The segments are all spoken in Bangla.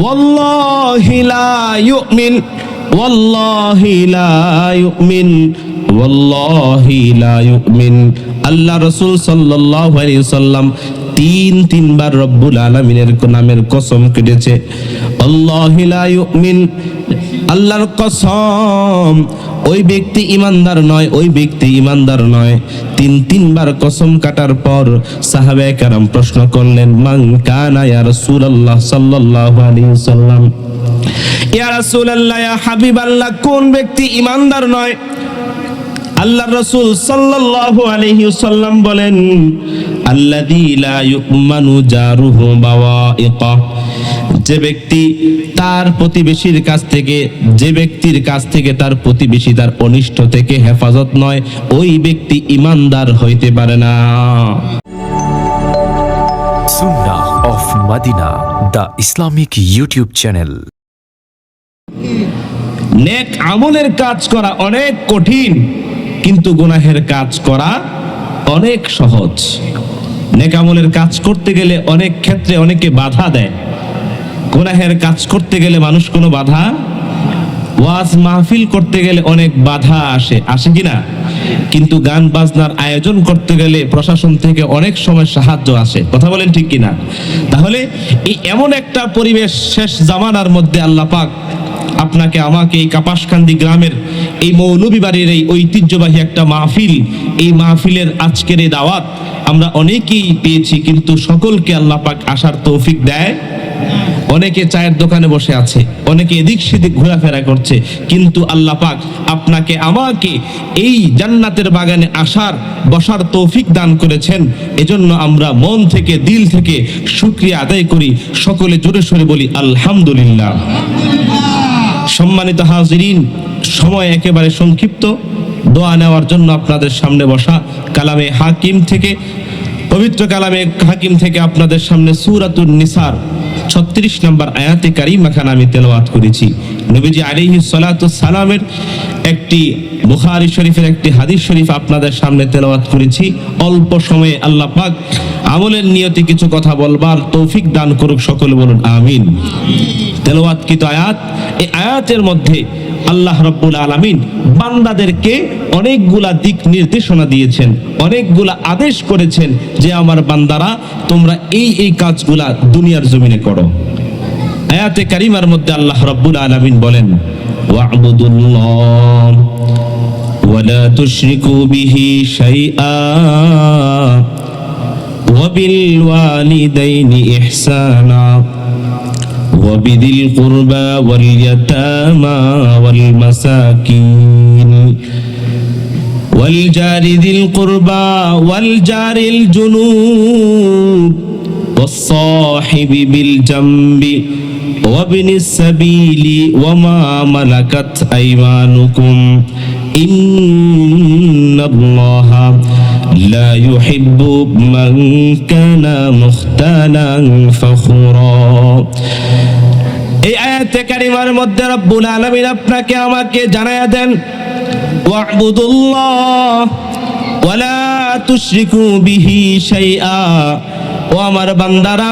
ওয়াল্লাহি লা ইউমিন, ওয়াল্লাহি লা ইউমিন, ওয়াল্লাহি লা ইউমিন। আল্লাহ রাসূল সাল্লাল্লাহু আলাইহি ওয়াসাল্লাম তিনবার রব্বুল আলামিনের নামের কসম কেটেছে। আল্লাহি লা ইউমিন, আল্লাহর কসম, ওই ব্যক্তি ঈমানদার নয়, ওই ব্যক্তি ঈমানদার নয়। তিনবার কসম কাটার পর সাহাবায়ে কেরাম প্রশ্ন করলেন, মান কানা ইয়া রাসূলুল্লাহ সাল্লাল্লাহু আলাইহি ওয়াসাল্লাম, ইয়া রাসূলুল্লাহ, ইয়া হাবিবাল্লাহ, কোন ব্যক্তি ঈমানদার নয়? আল্লাহর রাসূল সাল্লাল্লাহু আলাইহি ওয়াসাল্লাম বলেন, আল্লাযী লা ইউমানু জারুহু বাওয়াইকা, যে ব্যক্তি তার প্রতিবেশীর কাছ থেকে, যে ব্যক্তির কাছ থেকে তার প্রতিবেশী তার অনিষ্ট থেকে হেফাজত নয়, ওই ব্যক্তি ঈমানদার হইতে পারে না। Sunnah of Madina, the Islamic YouTube channel. নেক আমলের কাজ করা অনেক কঠিন, কিন্তু গুনাহের কাজ করা অনেক সহজ। নেক আমলের কাজ করতে গেলে অনেক ক্ষেত্রে অনেকে বাধা দেয়, গুনাহের কাজ করতে গেলে মানুষ কোনো বাধা, ওয়াজ মাহফিল করতে গেলে অনেক বাধা আসে কিনা? কিন্তু গান বাজনার আয়োজন করতে গেলে প্রশাসন থেকে অনেক সময় সাহায্য আসে। কথা বলেন ঠিক কিনা? তাহলে এই এমন একটা পরিবেশ শেষ জামানার মধ্যে আল্লাহ পাক আপনাকে আমাকে এই কাপাসকান্দি গ্রামের এই মৌলভীবাড়ির এই ঐতিহ্যবাহী একটা মাহফিল, এই মাহফিলের আজকের এই দাওয়াত আমরা অনেকেই পেয়েছি, কিন্তু সকলকে আল্লাহ পাক আসার তৌফিক দেয়। অনেকে চায়ের দোকানে বসে আছে, অনেকে এদিক সেদিক ঘোরাফেরা করছে, কিন্তু আল্লাহ পাক আপনাকে আমাকে এই জান্নাতের বাগানে আসার বসার তৌফিক দান করেছেন। এজন্য আমরা মন থেকে দিল থেকে শুকরিয়া আদায় করি, সকলে জোরে সোরে বলি আলহামদুলিল্লাহ। সম্মানিত হাজিরিন, সময় একেবারে সংক্ষিপ্ত, দোয়া নেওয়ার জন্য আপনাদের সামনে বসা। কালামে হাকিম থেকে, পবিত্র কালামে হাকিম থেকে আপনাদের সামনে সূরাতুন নিসার 36 নম্বর আয়াতে কারিমা খান আমি তেলাওয়াত করেছি। নবীজি আলাইহিস সালাতু সালামের একটি বুখারী শরীফের একটি হাদিস শরীফ আপনাদের সামনে তেলাওয়াত করেছি। অল্প সময়ে আল্লাহ পাক আমলের নিয়তে কিছু কথা বলবার তৌফিক দান করুক, সকলে বলুন আমিন। তেলাওয়াতকৃত আয়াত, এই আয়াতের মধ্যে আল্লাহ রাব্বুল আলামিন বান্দাদেরকে অনেকগুলা দিক নির্দেশনা দিয়েছেন, অনেকগুলা আদেশ করেছেন যে আমার বান্দারা তোমরা এই কাজগুলা দুনিয়ার জমিনে করো। আয়াতে কারিমার মধ্যে আল্লাহ রাব্বুল আলামিন বলেন, ওয়া'বুদুল্লাহ ওয়া লা তুশরিকু বিহি শাইআ ওয়া বিল ওয়ালিদাইনি ইহসানা وبذي القربى واليتامى والمساكين والجار ذي القربى والجار الجنوب والصاحب بالجنب وابن السبيل وما ملكت أيمانكم إن الله لا يحب من كان مختالا فخورا। এই আয়াতে কারিমার মধ্যে রব্বুল আলামিন আপনাকে আমাকে জানায়া দেন, ওয়া'বুদুল্লাহ ওয়া লা তুশরিকু বিহি শাইআ, ও আমার বান্দারা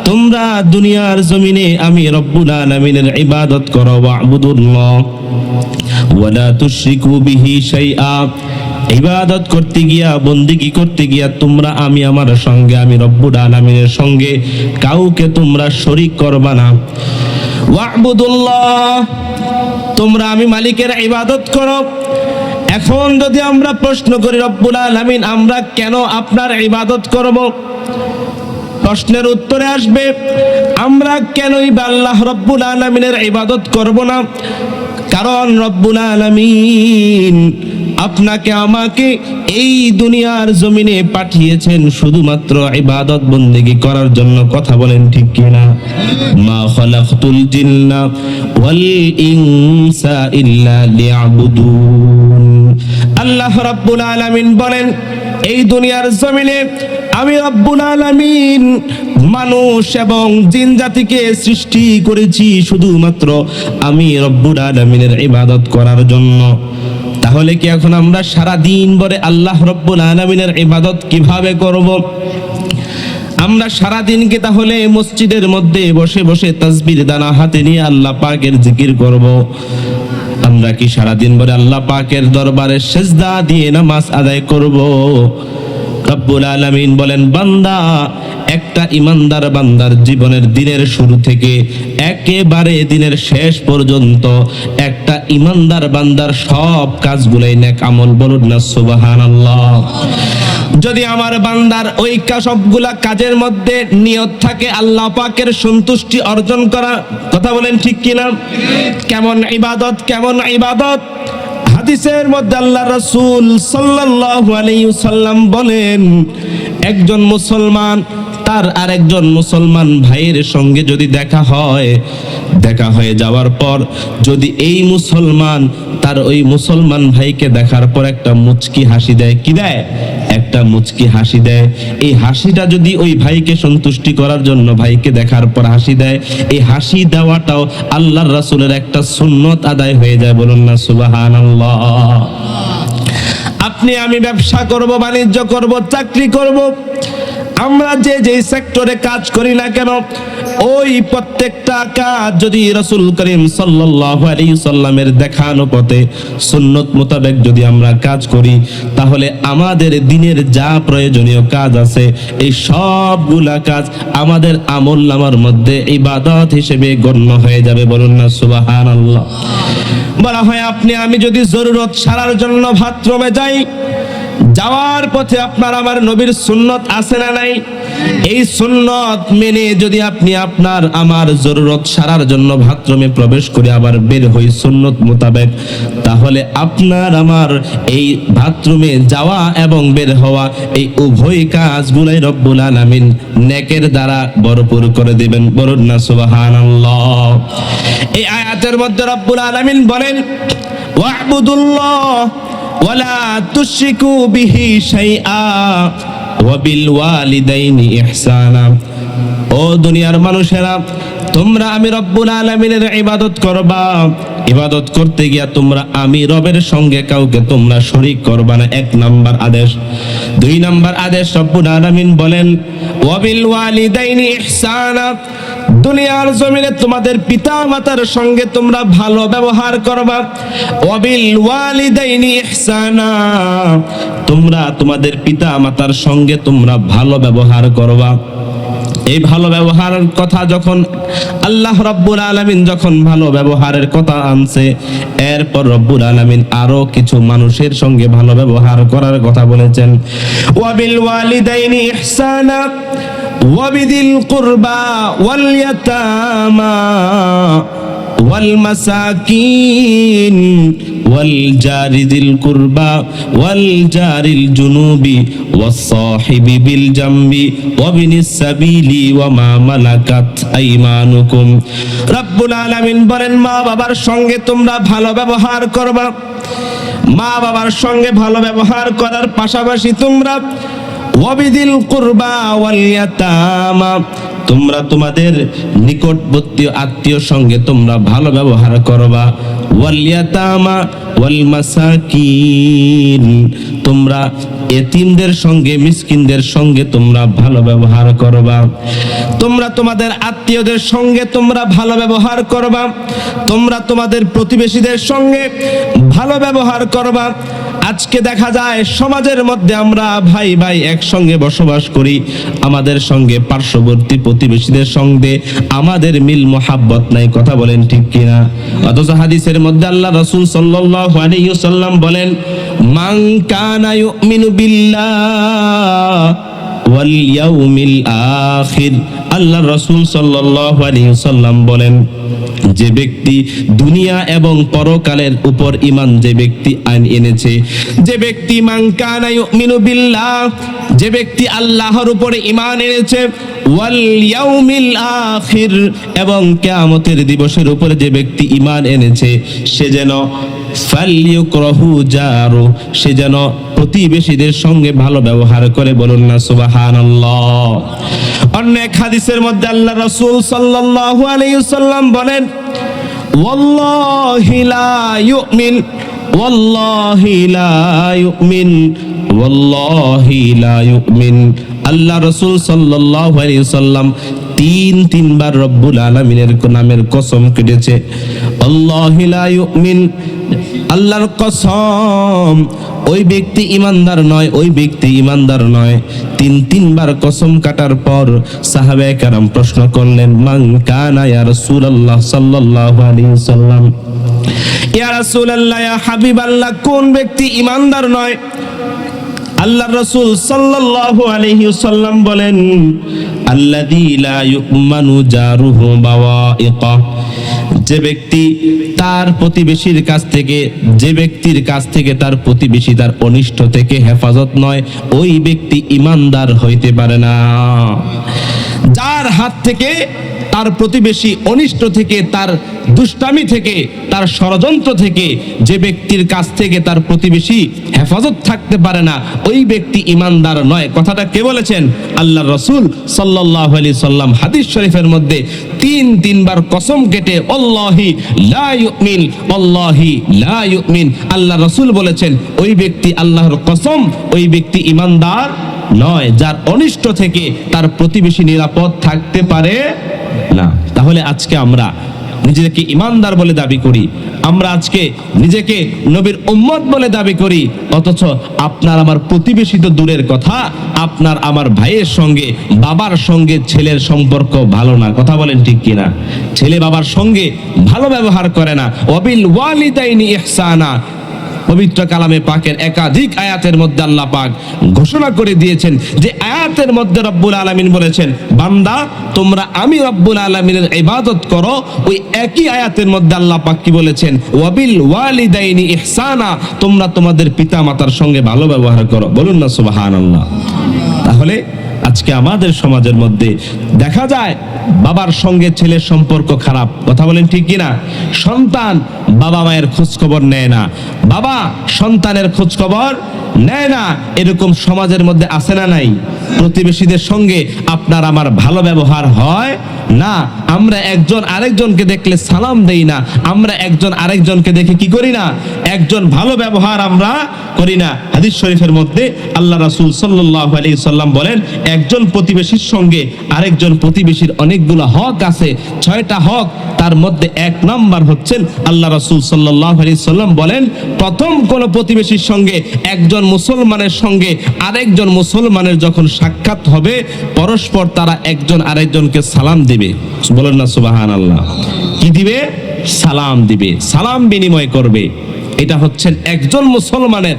তোমরা দুনিয়ার জমিনে আমি রব্বুল আলামিনের ইবাদত করো। ওয়া'বুদুল্লাহ ওয়া লা তুশরিকু বিহি শাইআ, ইবাদত করতে গিয়া, বন্দেগী করতে গিয়া তোমরা আমি আমার সঙ্গে, আমি রব্বুল আলামিনের সঙ্গে কাউকে তোমরা শরীক করবা না। ওয়া'বুদুল্লাহ, তোমরা আমি মালিকের ইবাদত করো। এখন যদি আমরা প্রশ্ন করি রব্বুল আলামিন আমরা কেন আপনার ইবাদত করব, প্রশ্নের উত্তরে আসবে আমরা কেনই বা আল্লাহ রব্বুল আলামিনের ইবাদত করব না। কারণ রব্বুল আলামিন আপনাকে আমাকে এই দুনিয়ার জমিনে পাঠিয়েছেন শুধুমাত্র ইবাদত বন্দেগী করার জন্য। কথা বলেন ঠিক কিনা? মা খালাকতুল জিন্না ওয়াল ইনসা ইল্লা লিয়াবুদুন। আল্লাহ রাব্বুল আলামিন বলেন এই দুনিয়ার জমিনে আমি রব্বুল আলামিন মানুষ এবং জিন জাতিকে সৃষ্টি করেছি শুধুমাত্র আমি রব্বুল আলামিনের ইবাদত করার জন্য। তাহলে কি এখন আমরা সারা দিন ভরে আল্লাহ রব্বুল আলামিনের ইবাদত কিভাবে করব? আমরা সারাদিন কি তাহলে মসজিদের মধ্যে বসে বসে তাসবির দানা হাতে নিয়ে আল্লাহ পাকের জিকির করব? আমরা কি সারাদিন ভরে আল্লাহ পাকের দরবারে সেজদা দিয়ে নামাজ আদায় করব? রব্বুল আলামিন বলেন, বান্দা, একটা ইমানদার বান্দার জীবনের দিনের শুরু থেকে একেবারে দিনের শেষ পর্যন্ত একটা ইমানদার বান্দার সব কাজগুলাই নেক আমল। বলুন না সুবহানাল্লাহ। যদি আমার বান্দার ওই সবগুলা কাজের মধ্যে নিয়ত থাকে আল্লাহ পাকের সন্তুষ্টি অর্জন করা, কথা বলেন ঠিক কিনা? কেমন ইবাদত, কেমন ইবাদত! হাদিসের মধ্যে আল্লাহ রাসূল সাল্লাল্লাহু আলাইহি ওয়াসাল্লাম বলেন, একজন মুসলমান তার আরেকজন মুসলমান ভাইয়ের সঙ্গে যদি দেখা হয়ে যাওয়ার পর যদি এই মুসলমান তার ওই মুসলমান ভাইকে দেখার পর একটা মুচকি হাসি দেয়, কি দেয়? একটা মুচকি হাসি দেয়। এই হাসিটা যদি ওই ভাইকে সন্তুষ্টি করার জন্য ভাইকে দেখার পর হাসি দেয়, এই হাসি দেওয়াটাও আল্লাহর রাসূলের একটা সুন্নত আদায় হয়ে যায়। বলুন না সুবহানাল্লাহ। আপনি আমি ব্যবসা করব, বাণিজ্য করব, চাকরি করব, আমরা যে যে সেক্টরে কাজ করি না কেন, ওই প্রত্যেকটা কাজ যদি রাসূল করিম সাল্লাল্লাহু আলাইহি সাল্লামের দেখানো পথে সুন্নত মোতাবেক যদি আমরা কাজ করি, তাহলে আমাদের দিনের যা প্রয়োজনীয় কাজ আছে এই সবগুলা কাজ আমাদের আমলনামার মধ্যে ইবাদত হিসেবে গণ্য হয়ে যাবে। বলুন না সুবহানাল্লাহ। বলা হয়, আপনি আমি যদি জরুরত সারার জন্য বাথরুমে যাই, যাওয়ার পথে আপনার আমার নবীর সুন্নত আছে না নাই? এই সুন্নত মেনে যদি আপনি আপনার আমার জরুরত সারার জন্য বাথরুমে প্রবেশ করে আবার বের হই সুন্নত মোতাবেক, তাহলে আপনার আমার এই বাথরুমে যাওয়া এবং বের হওয়া এই উভয় কাজগুলাই রব্বুল আলামিন নেকের দ্বারা ভরপুর করে দিবেন। বলুন না সুবহানাল্লাহ। এই আয়াতের মধ্যে রব্বুল আলামিন বলেন, ওয়া'বুদুল্লাহ ওয়ালা তুশরিকু বিহি শাইআ ওয়া বিল ওয়ালিদাইনি ইহসানা। ও দুনিয়ার মানুষেরা, তোমরা আমি রব্বুল আলামিনের ইবাদত করবা। ইবাদত করতে গিয়া তোমরা আমি রবের সঙ্গে কাউকে তোমরা শরীক করবা না, এক নাম্বার আদেশ। দুই নাম্বার আদেশ রব্বুল আলামিন বলেন, ওয়া বিল ওয়ালিদাইনি ইহসানা। দুনিয়ার জমিনে তোমাদের পিতা মাতার সঙ্গে তোমরা ভালো ব্যবহার করবা। ওয়াবিল ওয়ালিদাইনি ইহসানা, তোমরা তোমাদের পিতা মাতার সঙ্গে তোমরা ভালো ব্যবহার করবা। এই ভালো ব্যবহারের কথা যখন আল্লাহ রব্বুল আলামিন যখন ভালো ব্যবহারের কথা আনছে, এরপর রব্বুল আলামিন আরো কিছু মানুষের সঙ্গে ভালো ব্যবহার করার কথা বলেছেন। ওয়াবিল ওয়ালিদাইনি ইহসানা ওয়াবিদিল কুরবা ওয়াল ইয়াতামা ওয়াল মাসাকিন ওয়াল জারি দিল কুরবা ওয়াল জারিল জুনুবি ওয়াস সাহিবি বিল জামবি ওয়া বিনিস সাবিলি ওয়া মা মালাকাত আইমানুকুম। রব্বুল আলামিন বলেন, মা বাবার সঙ্গে তোমরা ভালো ব্যবহার করবা। মা বাবার সঙ্গে ভালো ব্যবহার করার পাশাপাশি তোমরা ওয়াবিদিল কুরবা ওয়াল ইয়াতামা, তোমরা তোমাদের নিকটবর্তী আত্মীয় সঙ্গে তোমরা ভালো ব্যবহার করবা। ওয়াল ইয়াতামা ওয়াল মাসাকিন, তোমরা এতিমদের সঙ্গে মিসকিনদের সঙ্গে তোমরা ভালো ব্যবহার করবা। তোমরা তোমাদের আত্মীয়দের সঙ্গে তোমরা ভালো ব্যবহার করবা। তোমরা তোমাদের প্রতিবেশীদের সঙ্গে ভালো ব্যবহার করবা। আজকে দেখা যায় সমাজের মধ্যে আমরা ভাই ভাই একসঙ্গে বসবাস করি, আমাদের সঙ্গে পার্শ্ববর্তী প্রতিবেশীদের সঙ্গে আমাদের মিল মোহাব্বত নাই, কথা বলেন ঠিক কিনা? অথচ হাদিসের মধ্যে আল্লাহ রাসূল সাল্লাল্লাহু আলাইহি ওয়াসাল্লাম বলেন, মান কানা ইউমিনু বিল্লাহ ওয়াল ইয়াউমিল আখির। আল্লাহ রাসূল সাল্লাল্লাহু আলাইহি ওয়াসাল্লাম বলেন, যে ব্যক্তি দুনিয়া এবং পরকালের উপর ঈমান যে ব্যক্তি আইন এনেছে, যে ব্যক্তি মান কানা ইউমিনু বিল্লাহ, যে ব্যক্তি আল্লাহর উপরে ঈমান এনেছে, ওয়াল ইয়াউমিল আখির, এবং কিয়ামতের দিবসের উপরে যে ব্যক্তি ঈমান এনেছে, সে যেন ফালইউকরাহু জারু, সে যেন প্রতিবেশীদের সঙ্গে ভালো ব্যবহার করে। বলুন না সুবহানাল্লাহ। অন্য এক হাদিসের মধ্যে আল্লাহ রাসূল সাল্লাল্লাহু আলাইহি ওয়াসাল্লাম বলেন, ওয়াল্লাহি লা ইউমিন ওয়াল্লাহি লা ইউমিন, ওয়াল্লাহি লা ইউমিন। আল্লাহ রাসূল সাল্লাল্লাহু আলাইহি ওয়াসাল্লাম তিনবার রব্বুল আলামিনের নামের কসম কেটেছে। আল্লাহি লা ইউমিন, আল্লাহর কসম, ওই ব্যক্তি ঈমানদার নয়, ওই ব্যক্তি ঈমানদার নয়। তিনবার কসম কাটার পর সাহাবায়ে কেরাম প্রশ্ন করলেন, মান কানা ইয়া রাসূলুল্লাহ সাল্লাল্লাহু আলাইহি ওয়াসাল্লাম, ইয়া রাসূলুল্লাহ, ইয়া হাবিবাল্লাহ, কোন ব্যক্তি ঈমানদার নয়? আল্লাহর রাসূল সাল্লাল্লাহু আলাইহি ওয়াসাল্লাম বলেন, আল্লাযী লা ইউমানু জারুহু বাওয়াইকা, যে ব্যক্তি তার প্রতিবেশীর কাছ থেকে, যে ব্যক্তির কাছ থেকে তার প্রতিবেশী তার অনিষ্ট থেকে হেফাজত নয়, ওই ব্যক্তি ঈমানদার হইতে পারে না। যার হাত থেকে তার প্রতিবেশী অনিষ্ট থেকে, তার দুষ্টামি থেকে, তার ষড়যন্ত্র থেকে যে ব্যক্তির কাছ থেকে তার প্রতিবেশী হেফাজত থাকতে পারে না, ওই ব্যক্তি ঈমানদার নয়। কথাটা কে বলেছেন? আল্লাহর রাসূল সাল্লাল্লাহু আলাইহি সাল্লাম হাদিস শরীফের মধ্যে তিনবার কসম কেটে আল্লাহি লা ইউমিন, আল্লাহি লা ইউমিন, আল্লাহর রাসূল বলেছেন ওই ব্যক্তি, আল্লাহর কসম, ওই ব্যক্তি ঈমানদার নয়, যার অনিষ্ট থেকে তার প্রতিবেশী নিরাপদ থাকতে পারে না। তাহলে আজকে আমরা নিজেকে ঈমানদার বলে দাবি করি, আমরা আজকে নিজেকে নবীর উম্মত বলে দাবি করি, অথচ আপনার আমার প্রতিবেশী তো দূরের কথা, আপনার আমার ভাইয়ের সঙ্গে, বাবার সঙ্গে ছেলের সম্পর্ক ভালো না। কথা বলেন ঠিক কিনা? ছেলে বাবার সঙ্গে ভালো ব্যবহার করে না। ওয়াবিল ওয়ালিদাইনি ইহসানা, পবিত্র কালামে পাকের একাধিক আয়াতের মধ্যে আল্লাহ পাক ঘোষণা করে দিয়েছেন, যে আয়াতের মধ্যে রব্বুল আলামিন বলেছেন, বান্দা তোমরা আমি রব্বুল আলামিনের ইবাদত করো, ওই একই আয়াতের মধ্যে আল্লাহ পাক কি বলেছেন? ওয়াবিল ওয়ালিদাইনি ইহসানা, তোমরা তোমাদের পিতা মাতার সঙ্গে ভালো ব্যবহার করো। বলুন না সুবহানাল্লাহ। তাহলে আজকে আমাদের সমাজের মধ্যে দেখা যায় বাবার সঙ্গে ছেলের সম্পর্ক খারাপ। কথা বলেন ঠিক কিনা? সন্তান বাবা মায়ের খোঁজ খবর নেয় না, বাবা সন্তানের খোঁজ খবর নেয় না। এরকম সমাজের মধ্যে আছে না নাই? প্রতিবেশীদের সঙ্গে আপনার আমার ভালো ব্যবহার হয় না। আমরা একজন আরেকজনকে দেখলে সালাম দেই না, আমরা একজন আরেকজনকে দেখে কি করি না? একজন ভালো ব্যবহার আমরা করি না। হাদিস শরীফের মধ্যে আল্লাহ রাসূল সাল্লাল্লাহু আলাইহি সাল্লাম বলেন, একজন প্রতিবেশীর সঙ্গে আরেকজন প্রতিবেশীর অনেকগুলো হক আছে, 6টা হক। তার মধ্যে 1 নাম্বার হচ্ছেন, আল্লাহ রাসূল সাল্লাল্লাহু আলাইহি সাল্লাম বলেন, প্রথম কোন প্রতিবেশীর সঙ্গে একজন মুসলমানের সঙ্গে আরেকজন মুসলমানের যখন সাক্ষাৎ হবে, পরস্পর তারা একজন আরেকজনকে সালাম দিবে। বলেন না সুবহানাল্লাহ। কি দিবে? সালাম দিবে, সালাম বিনিময় করবে। এটা হচ্ছেন একজন মুসলমানের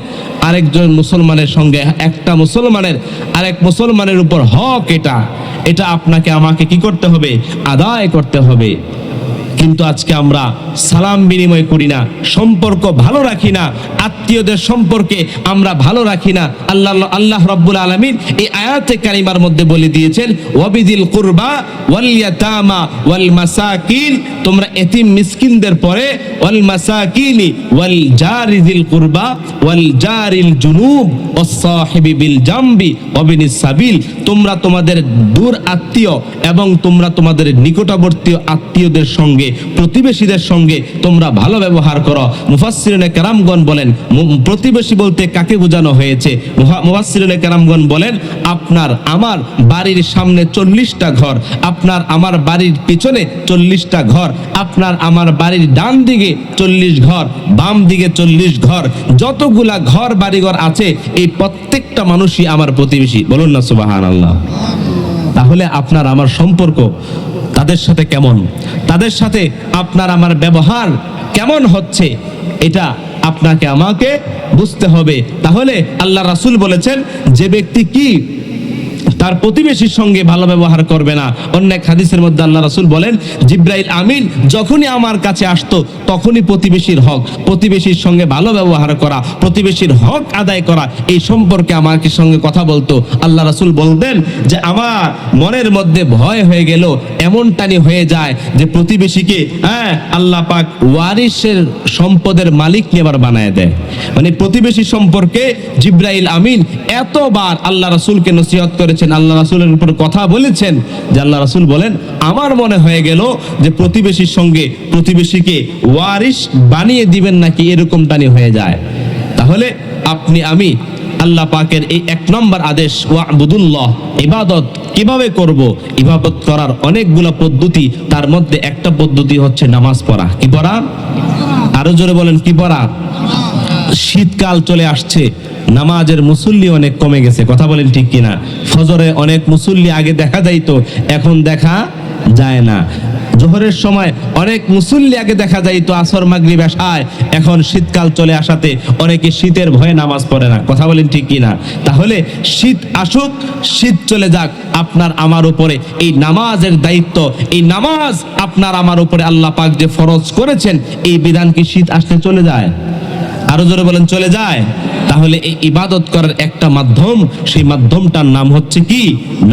আরেকজন মুসলমানের সঙ্গে, একটা মুসলমানের আরেক মুসলমানের উপর হক। এটা আপনাকে আমাকে কি করতে হবে? আদায় করতে হবে। কিন্তু আজকে আমরা সালাম বিনিময় করি না, সম্পর্ক ভালো রাখি না, আত্মীয়দের সম্পর্কে আমরা ভালো রাখি না। আল্লাহ রাব্বুল আলামিন এই আয়াতে কারিমার মধ্যে বলে দিয়েছেন, ওয়াবিদিল কুরবা ওয়াল ইয়াতামা ওয়াল মাসাকিন, তোমরা এতিম মিসকিনদের পরে ওয়াল মাসাকিনি ওয়াল জারিদিল কুরবা ওয়াল জারিল জুনুব ওয়াস সাহিবি বিল জামবি ওয়াবিনিস সাবিল, তোমরা তোমাদের দূর আত্মীয় এবং তোমরা তোমাদের নিকটবর্তী আত্মীয়দের সঙ্গে, প্রতিবেশীদের সঙ্গে তোমরা ভালো ব্যবহার করো। মুফাসসিরিনে কেরামগণ বলেন, প্রতিবেশী বলতে কাকে বোঝানো হয়েছে? মুফাসসিরিনে কেরামগণ বলেন, আপনার আমার বাড়ির সামনে 40টা ঘর, আপনার আমার বাড়ির পিছনে 40টা ঘর, আপনার আমার বাড়ির ডান দিকে 40 ঘর, বাম দিকে 40 ঘর, যতগুলা ঘর বাড়িঘর আছে এই প্রত্যেকটা মানুষই আমার প্রতিবেশী। বলুন না সুবহানাল্লাহ। তাহলে আপনার আমার সম্পর্ক তাদের সাথে কেমন? তাদের সাথে আপনার আমার ব্যবহার কেমন হচ্ছে? এটা আপনাকে আমাকে বুঝতে হবে। তাহলে আল্লাহ রাসূল বলেছেন, যে ব্যক্তি কি তার প্রতিবেশীর সঙ্গে ভালো ব্যবহার করবে না। অন্য এক হাদিসের মধ্যে আল্লাহ রাসূল বলেন, জিবরাইল আমিন যখনই আমার কাছে আসতো তখনই প্রতিবেশীর হক, প্রতিবেশীর সঙ্গে ভালো ব্যবহার করা, প্রতিবেশীর হক আদায় করা, এই সম্পর্কে আমাকে সঙ্গে কথা বলতো। আল্লাহ রাসূল বলতেন যে আমার মনের মধ্যে ভয় হয়ে গেল, এমনটানি হয়ে যায় যে প্রতিবেশীকে আল্লাহ পাক ওয়ারিসের সম্পদের মালিক নেবার বানায় দেয়। মানে প্রতিবেশী সম্পর্কে জিবরাইল আমিন এতবার আল্লাহ রাসূলকে নসিহত করেছেন, করেছেন, আল্লাহ রাসূলের উপর কথা বলেছেন, যে আল্লাহ রাসূল বলেন আমার মনে হয়ে গেল যে প্রতিবেশীর সঙ্গে প্রতিবেশীকে ওয়ারিশ বানিয়ে দিবেন নাকি এরকম টানি হয়ে যায়। তাহলে আপনি আমি আল্লাহ পাকের এই 1 নম্বর আদেশ ওয়াবুদুল্লাহ, ইবাদত কিভাবে করব, ইবাদত করার অনেকগুলো পদ্ধতি, তার মধ্যে একটা পদ্ধতি হচ্ছে নামাজ পড়া। কি পড়া? আরো জোরে বলেন, কি পড়া? শীতকাল চলে আসছে, নামাজের মুসল্লি অনেক কমে গেছে, কথা বলেন ঠিক কিনা? ফজরে অনেক মুসল্লি আগে দেখা যাইতো, এখন দেখা যায় না। জোহরের সময় অনেক মুসল্লি আগে দেখা যাইতো, আসর মাগরিব এশায়, এখন শীতকাল চলে আসাতে অনেকে শীতের ভয়ে নামাজ পড়ে না, কথা বলেন ঠিক কিনা? তাহলে শীত আসুক, শীত চলে যাক, আপনার আমার উপরে এই নামাজের দায়িত্ব, এই নামাজ আপনার আমার উপরে আল্লাহ পাক যে ফরজ করেছেন, এই বিধান কি শীত আসলে চলে যায়? আরো জোরে বলেন, চলে যায়? তাহলে এই ইবাদত করার একটা মাধ্যম, সেই মাধ্যমটার নাম হচ্ছে কি?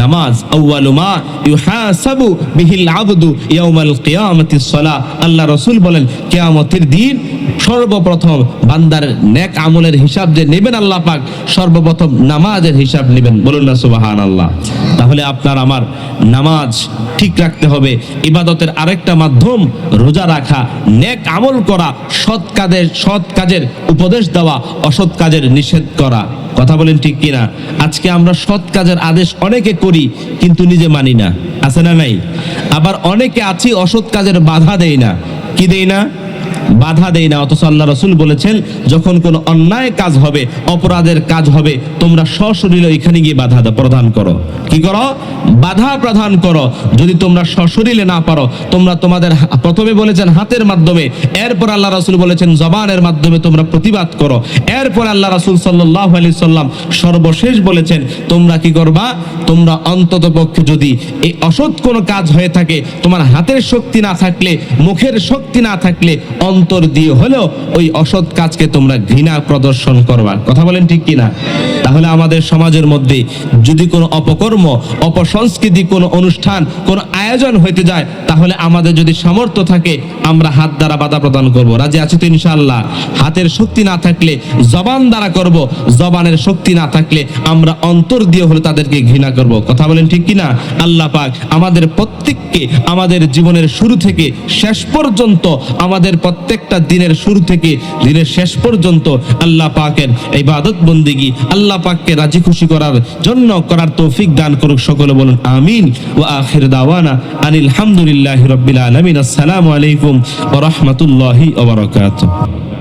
নামাজ। আউয়ালু মা ইউহাসাবু বিহিল আবদু ইয়াউমাল কিয়ামাতিস সালাহ। আল্লাহ রাসূল বলেন কিয়ামতের দিন সর্বপ্রথম বান্দার নেক আমলের হিসাব যে নেবেন আল্লাহ পাক, সর্বপ্রথম নামাজের হিসাব নেবেন। বলুন না সুবহানাল্লাহ। তাহলে আপনার আমার নামাজ ঠিক রাখতে হবে। ইবাদতের আরেকটা মাধ্যম রোজা রাখা, নেক আমল করা, সৎ কাজের উপদেশ দেওয়া, অসৎ কাজের নিষেধ করা, কথা বলেন ঠিক কিনা? আজকে আমরা সৎ কাজের আদেশ অনেকে করি কিন্তু নিজে মানি না, আছে না নাই? আবার অনেকে আছি অসৎ কাজের বাধা দেই না। কি দেই না? বাধা দেই না। অথচ আল্লাহ রাসূল বলেছেন যখন কোনো অন্যায় কাজ হবে, অপরাধের কাজ হবে, তোমরা সশরীরে এখানে গিয়ে বাধা প্রদান করো। কি করো? বাধা প্রদান করো। যদি তোমরা সশরীরে না পারো, তোমরা তোমাদের প্রথমে বলেছেন হাতের মাধ্যমে, এরপর আল্লাহ রাসূল বলেছেন জবানের মাধ্যমে তোমরা প্রতিবাদ করো। এরপর আল্লাহ রাসূল সাল্লাল্লাহু আলাইহি সাল্লাম সর্বশেষ বলেছেন তোমরা কি করবা? তোমরা অন্ততপক্ষে যদি এই অসৎ কোনো কাজ হয়ে থাকে, তোমার হাতের শক্তি না থাকলে, মুখের শক্তি না থাকলে, অন্তর দিয়ে হলেও ওই অসৎ কাজকে তোমরা ঘৃণা প্রদর্শন করবা, কথা বলেন ঠিক কিনা? তাহলে আমাদের সমাজের মধ্যে যদি কোনো অপকর্ম, অপসংস্কৃতি, কোনো অনুষ্ঠান, কোনো আয়োজন হইতে যায়, তাহলে আমাদের যদি সামর্থ্য থাকে আমরা হাত দ্বারা বাধা প্রদান করব। রাজি আছি তো ইনশাআল্লাহ? হাতের শক্তি না থাকলে জবান দ্বারা করব, জবানের শক্তি না থাকলে আমরা অন্তর দিয়ে হলে তাদেরকে ঘৃণা করব, কথা বলেন ঠিক কিনা? আল্লাহ পাক আমাদের প্রত্যেককে আমাদের জীবনের শুরু থেকে শেষ পর্যন্ত, আমাদের প্রত্যেকটা দিনের শুরু থেকে দিনের শেষ পর্যন্ত আল্লাহ পাকের ইবাদত বন্দেগী, আল্লাহ পাককে রাজি খুশি করার জন্য করার তৌফিক দান করুক। সকলে বলুন আমিন। ওয়া আখির দাওয়ানা আনিল হামদুলিল্লাহি রাব্বিল আলামিন। আসসালামু আলাইকুম ওয়া রাহমাতুল্লাহি ওয়া বারাকাতুহু।